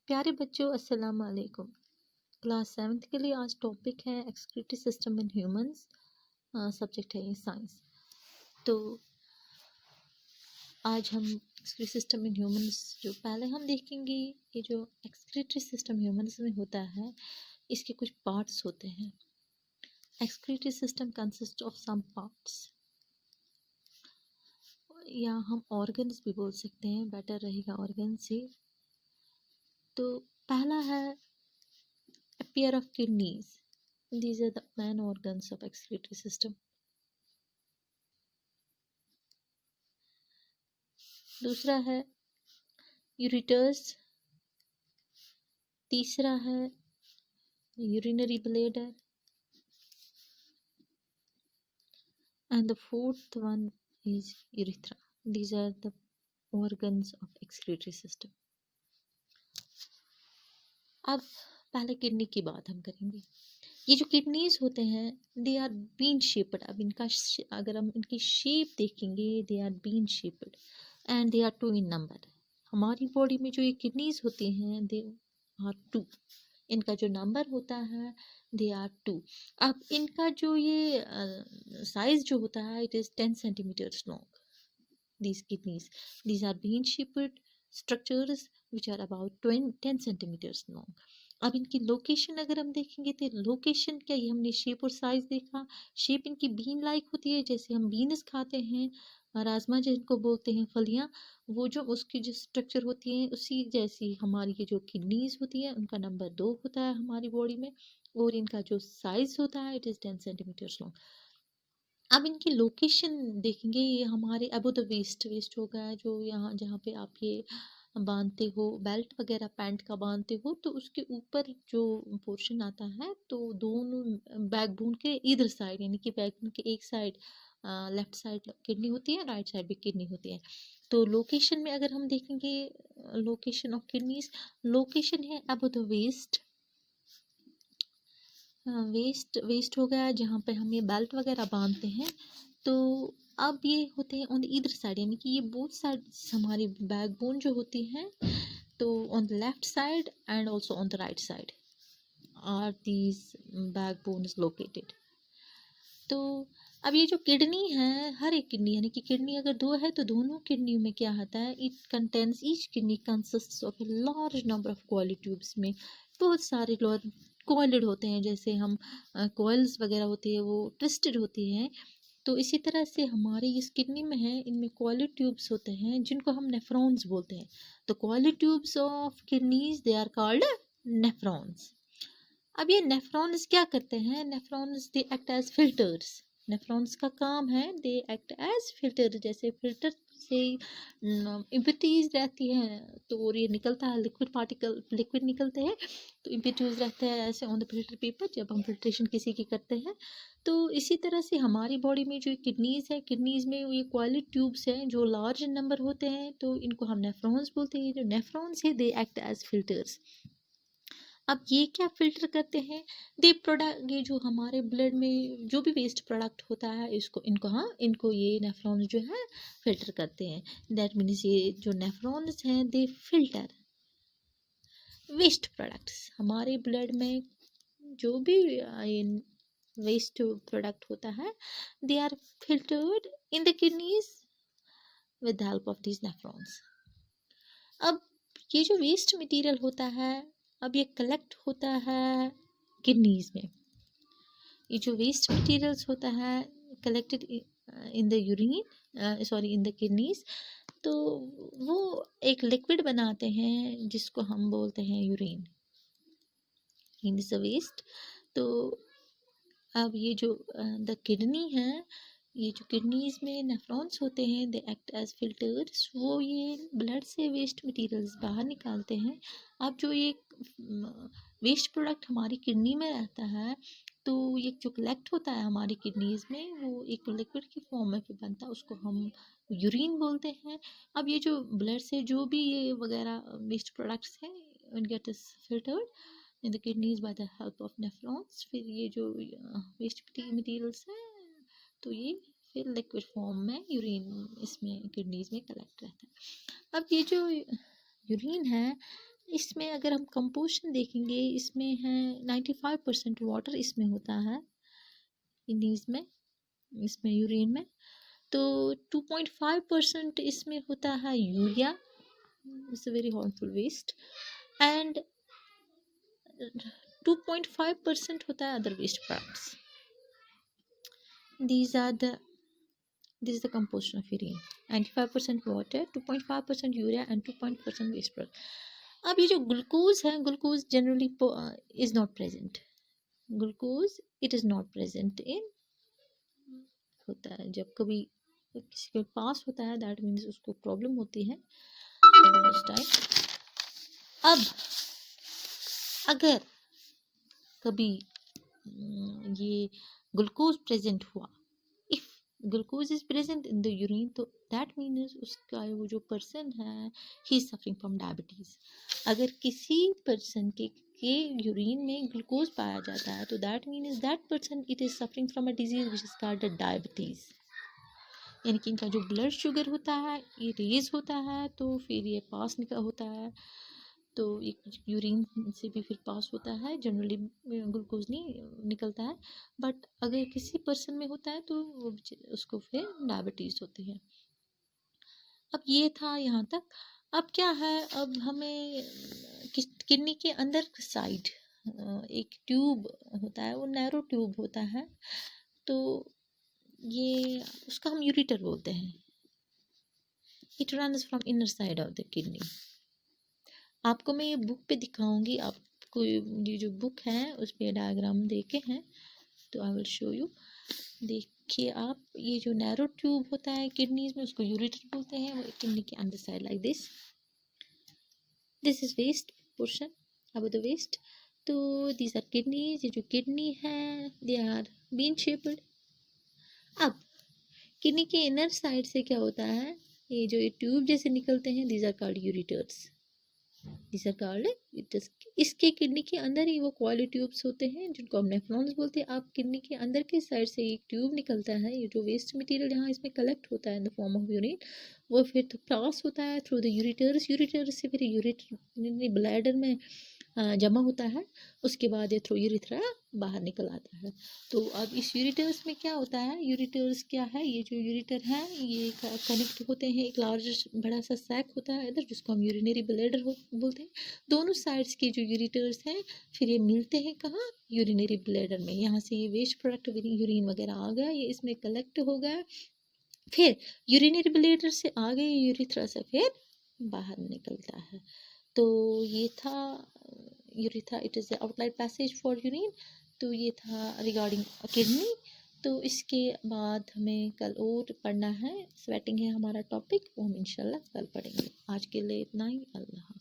प्यारे बच्चों, अस्सलाम वालेकुम। क्लास 7th के लिए आज टॉपिक है excretory system in humans. Subject है साइंस। तो आज हम एक्सक्रीटरी सिस्टम इन ह्यूमंस जो पहले हम देखेंगे, ये जो एक्सक्रीटरी सिस्टम ह्यूमंस में होता है इसके कुछ पार्ट्स होते हैं। Excretory system consist of some parts, या हम ऑर्गन्स भी बोल सकते हैं, बेटर रहेगा ऑर्गन से। तो पहला है a pair of kidneys. These are the main organs of excretory system. दूसरा है यूरिटर्स, तीसरा है urinary bladder, and the fourth one is urethra. These are the organs of excretory system. अब पहले किडनी की बात हम करेंगे। ये जो किडनीज होते हैं दे आर बीन शेप्ड। अब इनका अगर हम इनकी शेप देखेंगे, they are bean shaped and they are 2 in number. हमारी बॉडी में जो ये किडनीज होती हैं दे आर 2। इनका जो नंबर होता है दे आर 2। अब इनका जो ये साइज जो होता है it is 10 centimetres long. These kidneys, these are bean shaped structures which are about 10 centimetres long. अब इनकी लोकेशन अगर हम देखेंगे तो लोकेशन क्या, ये हमने शेप और साइज देखा। शेप इनकी बीन लाइक होती है, जैसे हम बीन्स खाते हैं, राजमा जिनको बोलते हैं फलियाँ, वो जो उसकी जो स्ट्रक्चर होती है उसी जैसी हमारी ये जो किडनीज होती है उनका नंबर 2 होता है हमारी बॉडी में, और इनका जो साइज होता है इट इज़ 10 सेंटीमीटर्स लॉन्ग। अब इनकी लोकेशन देखेंगे, ये हमारे अबो द वेस्ट हो गया, जो यहाँ जहाँ पे आप ये बांधते हो बेल्ट वगैरह पैंट का बांधते हो, तो उसके ऊपर जो पोर्शन आता है तो दोनों बैकबोन के इधर साइड, यानी कि बैकबोन के एक साइड लेफ्ट साइड किडनी होती है, राइट साइड भी किडनी होती है। तो लोकेशन में अगर हम देखेंगे लोकेशन ऑफ किडनीज, लोकेशन है अबो द वेस्ट हो गया जहाँ पे हम ये बेल्ट वगैरह बांधते हैं। तो अब ये होते हैं ऑन द ईदर साइड, यानी कि ये बोथ साइड हमारी बैकबोन जो होती है, तो on the left side and also on the right side are these backbones located. तो अब ये जो किडनी है, हर एक किडनी, यानी कि किडनी अगर 2 है तो दोनों किडनी में क्या आता है, it contains, each kidney consist of a large number of coil tubes. में बहुत सारे कॉइल्ड होते हैं, जैसे हम कॉइल्स वगैरह होती है वो ट्विस्टेड होती हैं। तो इसी तरह से हमारे इस किडनी में है, इनमें कॉइलेड ट्यूब्स होते हैं जिनको हम नेफ्रॉन्स बोलते हैं। तो coiled tubes of kidneys they are called nephrons. अब ये नेफ्रॉन्स क्या करते हैं, nephrons they act as filters. Nephrons का काम है दे एक्ट एज फिल्टर, जैसे फिल्टर से इम्प्योरिटीज रहती हैं तो और ये निकलता है लिक्विड पार्टिकल, लिक्विड निकलते हैं तो इम्प्योरिटीज रहते हैं ऐसे ऑन द फिल्टर पेपर जब हम फिल्ट्रेशन किसी की करते हैं। तो इसी तरह से हमारी बॉडी में जो किडनीज है, किडनीज में ये कॉइलेड ट्यूब्स हैं जो लार्ज नंबर होते हैं, तो इनको हम नेफ्रॉन्स बोलते हैं। जो नेफ्रॉन्स है दे एक्ट एज फिल्टर्स। अब ये क्या फिल्टर करते हैं, दे प्रोडक्ट, ये जो हमारे ब्लड में जो भी वेस्ट प्रोडक्ट होता है इनको ये नेफ्रॉन्स जो है फिल्टर करते हैं। दैट मीन्स ये जो नेफ्रॉन्स हैं दे फिल्टर वेस्ट प्रोडक्ट्स। हमारे ब्लड में जो भी वेस्ट प्रोडक्ट होता है they are filtered in the kidneys with the help of these nephrons. अब ये जो वेस्ट मटेरियल होता है, अब ये कलेक्ट होता है किडनीज में। ये जो वेस्ट मटेरियल्स होता है collected in the urine, sorry in the kidneys, तो वो एक लिक्विड बनाते हैं जिसको हम बोलते हैं यूरिन। In this waste. तो अब ये जो द किडनी है, ये जो किडनीज में नेफ्रॉन्स होते हैं दे एक्ट एज फिल्टर्स, वो ये ब्लड से वेस्ट मटेरियल्स बाहर निकालते हैं। अब जो ये वेस्ट प्रोडक्ट हमारी किडनी में रहता है, तो ये जो कलेक्ट होता है हमारी किडनीज में वो एक लिक्विड की फॉर्म में फिर बनता है, उसको हम यूरिन बोलते हैं। अब ये जो ब्लड से जो भी ये वगैरह वेस्ट प्रोडक्ट्स हैं get is filtered in the kidneys by the help of nephrons। फिर ये जो वेस्ट मटेरियल्स हैं तो ये फिर लिक्विड फॉर्म में यूरिन इसमें किडनीज में कलेक्ट रहता है। अब ये जो यूरिन है इसमें अगर हम कंपोजिशन देखेंगे, इसमें है 95% वाटर इसमें होता है किडनीज में, इसमें यूरिन में। तो 2.5% इसमें होता है urea, it's a very harmful waste, and 2.5% होता है other waste products. These are the this is the composition of urine. 95% water, 2.5% urea and 2.5% waste product. अब ये जो ग्लूकोज है, glucose generally is not present. Glucose it is not present in, होता है जब कभी किसी के पास होता है, दैट मीन्स उसको प्रॉब्लम होती है उस टाइम। अब अगर कभी ये ग्लूकोज प्रेजेंट हुआ, if glucose is present in the urine, तो दैट मीन्स उसका वो जो पर्सन है he is suffering from diabetes. अगर किसी पर्सन के यूरिन में ग्लूकोज पाया जाता है, तो that means that person it is suffering from a disease which is called diabetes. यानी कि इनका जो ब्लड शुगर होता है ये रेज होता है, तो फिर ये पास निकल होता है, तो एक यूरिन से भी फिर पास होता है। जनरली ग्लूकोज नहीं निकलता है, बट अगर किसी पर्सन में होता है तो वो उसको फिर डायबिटीज़ होती है। अब ये था यहाँ तक। अब क्या है, अब हमें किडनी के अंदर साइड एक ट्यूब होता है, वो नैरो ट्यूब होता है, तो ये उसका हम यूरेटर बोलते हैं। It runs from inner side of the kidney. आपको मैं ये बुक पे दिखाऊंगी, आपको ये जो बुक है उस पे डायग्राम देखे हैं, तो आई विल शो यू। देखिए आप, ये जो नैरो ट्यूब होता है किडनीज में, उसको यूरेटर बोलते हैं। वो किडनी के अंदर side like this is waste portion, about the waste. तो दीज आर किडनीज, ये जो किडनी है दे आर बीन शेप्ड। अब किडनी के इनर साइड से क्या होता है, ये जो ये ट्यूब जैसे निकलते हैं, these are called ureters. These are called ureters. इसके किडनी के अंदर ही वो कॉली ट्यूब्स होते हैं जिनको हम नेफ्रॉन्स बोलते हैं। आप किडनी के अंदर के साइड से एक ट्यूब निकलता है, ये जो वेस्ट मटेरियल यहाँ इसमें कलेक्ट होता है in the form of urine, वो फिर तो पास होता है थ्रू द यूरेटर्स। यूरेटर्स से फिर यूरेटर ब्लैडर में जमा होता है, उसके बाद ये थ्रू यूरिथ्रा बाहर निकल आता है। तो अब इस यूरेटर्स में क्या होता है, यूरेटर्स क्या है, ये जो यूरेटर है ये कनेक्ट होते हैं, एक लार्ज बड़ा सा सैक होता है इधर जिसको हम यूरिनरी ब्लैडर बोलते हैं। दोनों साइड्स के जो यूरेटर्स हैं फिर ये मिलते हैं कहाँ, यूरिनरी ब्लैडर में। यहाँ से ये वेस्ट प्रोडक्ट यूरिन वगैरह आ गया, ये इसमें कलेक्ट हो गया, फिर यूरिनरी ब्लैडर से आगे यूरिथ्रा से फिर बाहर निकलता है। तो ये था urethra, it is the outlet passage for urine. तो ये था रिगार्डिंग किडनी। तो इसके बाद हमें कल और पढ़ना है, स्वेटिंग है हमारा टॉपिक, वो हम इंशाल्लाह कल पढ़ेंगे। आज के लिए इतना ही, अल्लाह।